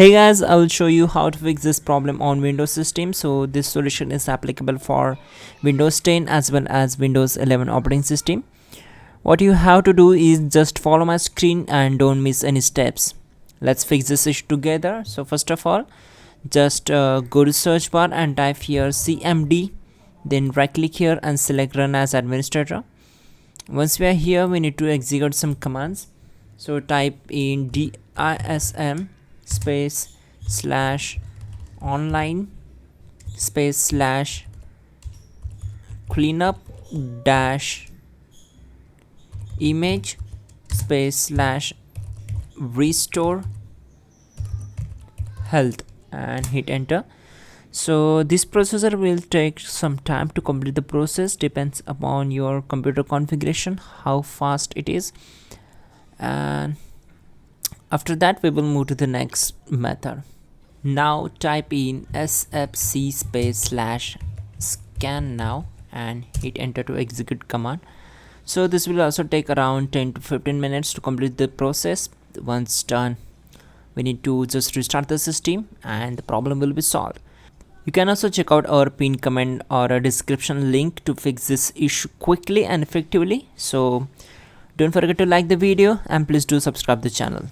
Hey guys, I will show you how to fix this problem on Windows system. So this solution is applicable for Windows 10 as well as Windows 11 operating system. What you have to do is just follow my screen and don't miss any steps. Let's fix this issue together. So first of all, just go to search bar and type here cmd, then right click here and select run as administrator. Once we are here, we need to execute some commands. So type in dism space slash online space slash cleanup dash image space slash restore health and hit enter. So this processor will take some time to complete the process, depends upon your computer configuration how fast it is, and after that we will move to the next method. Now type in sfc space slash scan now and hit enter to execute command. So this will also take around 10 to 15 minutes to complete the process. Once done, we need to just restart the system and the problem will be solved. You can also check out our pinned comment or a description link to fix this issue quickly and effectively. So don't forget to like the video and please do subscribe the channel.